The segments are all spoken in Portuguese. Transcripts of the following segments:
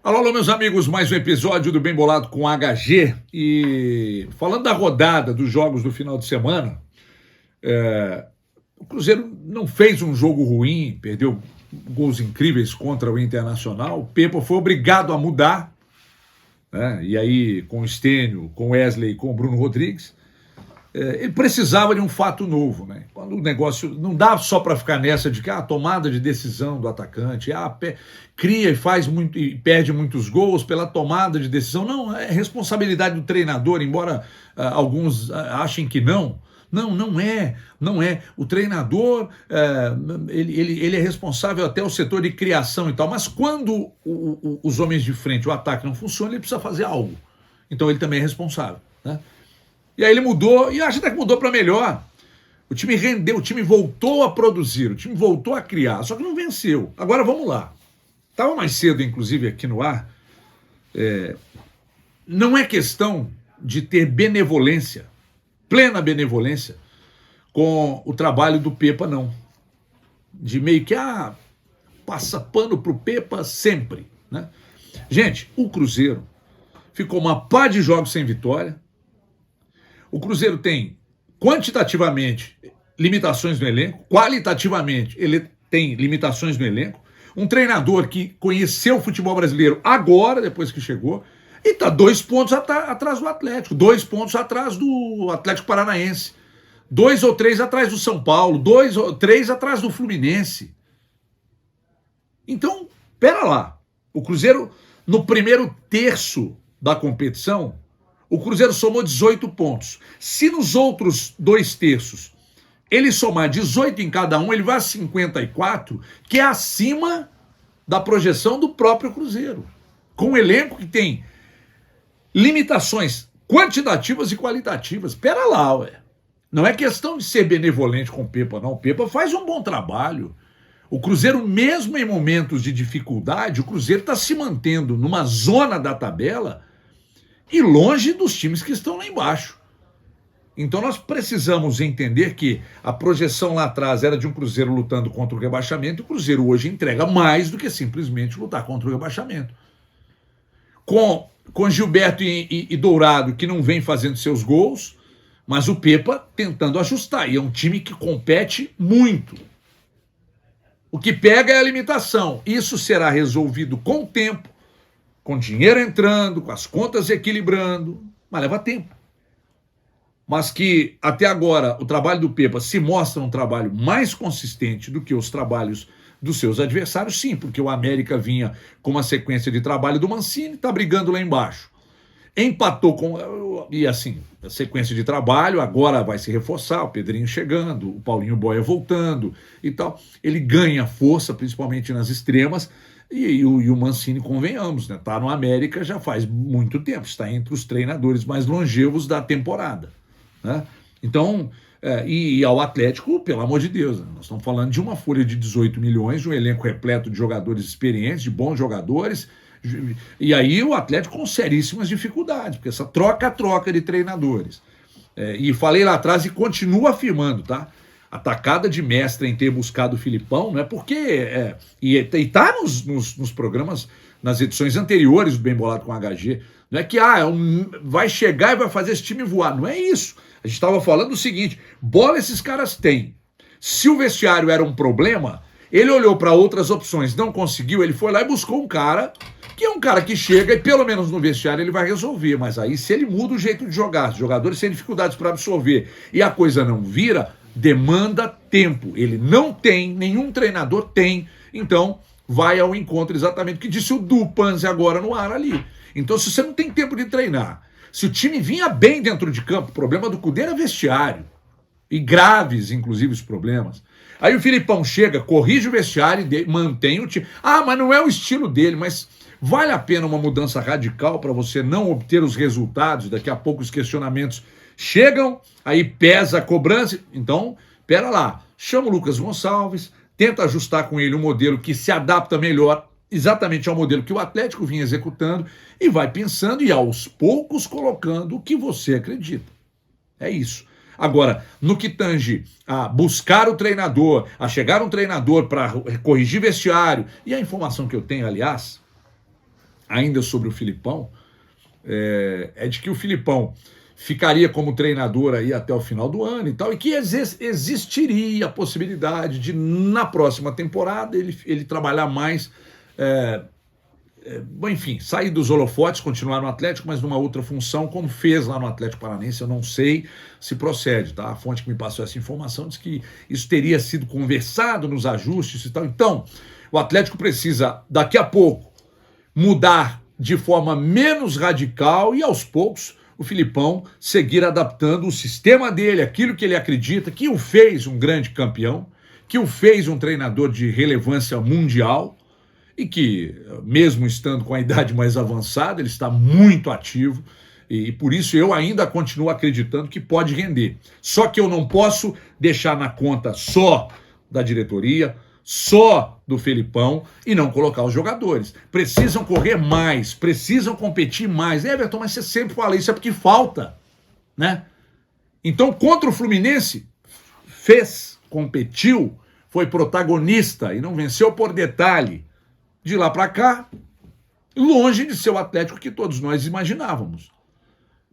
Alô, alô, meus amigos, mais um episódio do Bem Bolado com HG. E falando da rodada dos jogos do final de semana, o Cruzeiro não fez um jogo ruim, perdeu gols incríveis contra o Internacional. O Pepa foi obrigado a mudar, né? E aí com o Stênio, com o Wesley, com o Bruno Rodrigues. Ele precisava de um fato novo, né? Quando o negócio não dá só para ficar nessa de que a tomada de decisão do atacante, cria e faz muito e perde muitos gols pela tomada de decisão. Não, é responsabilidade do treinador, embora alguns achem que não. Não é. O treinador, ele é responsável até o setor de criação e tal, mas quando os homens de frente, o ataque não funciona, ele precisa fazer algo. Então ele também é responsável, né? E aí ele mudou, e acho até que mudou para melhor. O time rendeu, o time voltou a produzir, o time voltou a criar, só que não venceu. Agora vamos lá. Estava mais cedo, inclusive, aqui no ar. Não é questão de ter benevolência, plena benevolência, com o trabalho do Pepa, não. De meio que, passa pano pro Pepa sempre, né? Gente, o Cruzeiro ficou uma pá de jogos sem vitória. O Cruzeiro tem, quantitativamente, limitações no elenco, qualitativamente, ele tem limitações no elenco. Um treinador que conheceu o futebol brasileiro agora, depois que chegou, e está 2 pontos atrás do Atlético, 2 pontos atrás do Atlético Paranaense, 2 ou 3 atrás do São Paulo, 2 ou 3 atrás do Fluminense. Então, pera lá, o Cruzeiro, no primeiro terço da competição, o Cruzeiro somou 18 pontos. Se nos outros 2 terços ele somar 18 em cada um, ele vai a 54, que é acima da projeção do próprio Cruzeiro. Com um elenco que tem limitações quantitativas e qualitativas. Pera lá, ué. Não é questão de ser benevolente com o Pepa, não. O Pepa faz um bom trabalho. O Cruzeiro, mesmo em momentos de dificuldade, o Cruzeiro está se mantendo numa zona da tabela e longe dos times que estão lá embaixo. Então nós precisamos entender que a projeção lá atrás era de um Cruzeiro lutando contra o rebaixamento, e o Cruzeiro hoje entrega mais do que simplesmente lutar contra o rebaixamento. Com Gilberto e Dourado, que não vem fazendo seus gols, mas o Pepa tentando ajustar. E é um time que compete muito. O que pega é a limitação. Isso será resolvido com o tempo, com dinheiro entrando, com as contas equilibrando, mas leva tempo. Mas que até agora o trabalho do Pepa se mostra um trabalho mais consistente do que os trabalhos dos seus adversários, sim, porque o América vinha com uma sequência de trabalho do Mancini, está brigando lá embaixo. Empatou com... E assim, a sequência de trabalho agora vai se reforçar, o Pedrinho chegando, o Paulinho Boia voltando e tal. Ele ganha força, principalmente nas extremas, e o Mancini, convenhamos, né? Tá no América já faz muito tempo, está entre os treinadores mais longevos da temporada, né? Então, e ao Atlético, pelo amor de Deus, né? Nós estamos falando de uma folha de 18 milhões, de um elenco repleto de jogadores experientes, de bons jogadores, e aí o Atlético com seríssimas dificuldades, porque essa troca de treinadores. E falei lá atrás e continuo afirmando, tá? A tacada de mestre em ter buscado o Filipão, não é porque... E tá nos programas, nas edições anteriores do Bem Bolado com HG, não é que vai chegar e vai fazer esse time voar, não é isso. A gente estava falando o seguinte, bola esses caras têm. Se o vestiário era um problema, ele olhou para outras opções, não conseguiu, ele foi lá e buscou um cara, que é um cara que chega e pelo menos no vestiário ele vai resolver, mas aí se ele muda o jeito de jogar, os jogadores têm dificuldades para absorver e a coisa não vira, demanda tempo. Ele não tem, nenhum treinador tem, então vai ao encontro exatamente do que disse o Dupanzi agora no ar ali. Então se você não tem tempo de treinar, se o time vinha bem dentro de campo, o problema do Cudê era vestiário, e graves inclusive os problemas. Aí o Filipão chega, corrige o vestiário e mantém o time. Mas não é o estilo dele, mas vale a pena uma mudança radical para você não obter os resultados, daqui a pouco os questionamentos chegam, aí pesa a cobrança. Então, pera lá, chama o Lucas Gonçalves, tenta ajustar com ele um modelo que se adapta melhor exatamente ao modelo que o Atlético vinha executando e vai pensando e aos poucos colocando o que você acredita. É isso. Agora, no que tange a buscar o treinador, a chegar um treinador para corrigir vestiário, e a informação que eu tenho, aliás, ainda sobre o Filipão, é de que o Filipão ficaria como treinador aí até o final do ano e tal, e que existiria a possibilidade de, na próxima temporada, ele trabalhar mais, enfim, sair dos holofotes, continuar no Atlético, mas numa outra função, como fez lá no Atlético Paranaense. Eu não sei se procede, tá? A fonte que me passou essa informação diz que isso teria sido conversado nos ajustes e tal. Então, o Atlético precisa, daqui a pouco, mudar de forma menos radical e, aos poucos, o Filipão seguir adaptando o sistema dele, aquilo que ele acredita, que o fez um grande campeão, que o fez um treinador de relevância mundial e que, mesmo estando com a idade mais avançada, ele está muito ativo e por isso eu ainda continuo acreditando que pode render. Só que eu não posso deixar na conta só da diretoria, só do Felipão e não colocar os jogadores. Precisam correr mais, precisam competir mais. Everton, mas você sempre fala isso, é porque falta, né? Então, contra o Fluminense, competiu, foi protagonista e não venceu por detalhe. De lá para cá, longe de ser o Atlético que todos nós imaginávamos.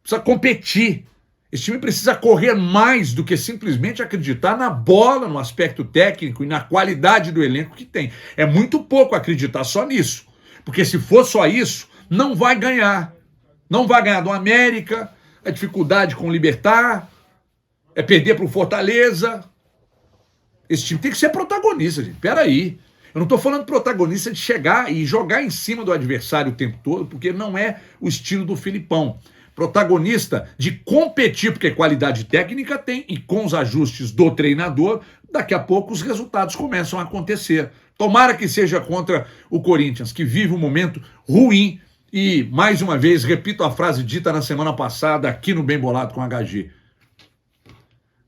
Precisa competir. Esse time precisa correr mais do que simplesmente acreditar na bola, no aspecto técnico e na qualidade do elenco que tem. É muito pouco acreditar só nisso. Porque se for só isso, não vai ganhar. Não vai ganhar do América, a dificuldade com o Libertad, é perder para o Fortaleza. Esse time tem que ser protagonista, gente. Peraí. Eu não estou falando protagonista de chegar e jogar em cima do adversário o tempo todo, porque não é o estilo do Filipão. Protagonista de competir, porque qualidade técnica tem, e com os ajustes do treinador, daqui a pouco os resultados começam a acontecer. Tomara que seja contra o Corinthians, que vive um momento ruim, e, mais uma vez, repito a frase dita na semana passada aqui no Bem Bolado com HG.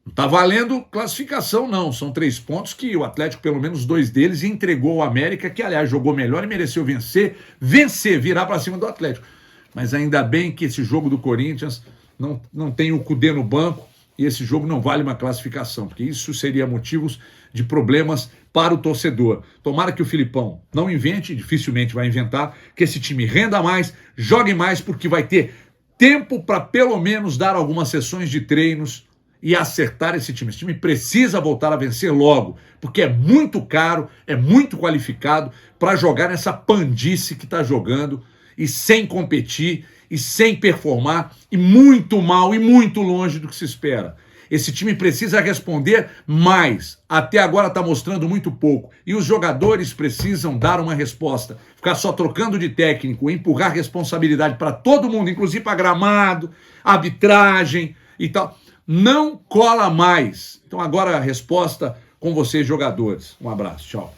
Não está valendo classificação, não. São 3 pontos que o Atlético, pelo menos 2 deles, entregou ao América, que, aliás, jogou melhor e mereceu vencer, virar para cima do Atlético. Mas ainda bem que esse jogo do Corinthians não tem o Cudê no banco e esse jogo não vale uma classificação, porque isso seria motivos de problemas para o torcedor. Tomara que o Filipão não invente, dificilmente vai inventar, que esse time renda mais, jogue mais, porque vai ter tempo para pelo menos dar algumas sessões de treinos e acertar esse time. Esse time precisa voltar a vencer logo, porque é muito caro, é muito qualificado para jogar nessa pandice que está jogando, e sem competir, e sem performar, e muito mal, e muito longe do que se espera. Esse time precisa responder mais. Até agora está mostrando muito pouco. E os jogadores precisam dar uma resposta. Ficar só trocando de técnico, empurrar responsabilidade para todo mundo, inclusive para gramado, arbitragem e tal. Não cola mais. Então agora a resposta com vocês, jogadores. Um abraço, tchau.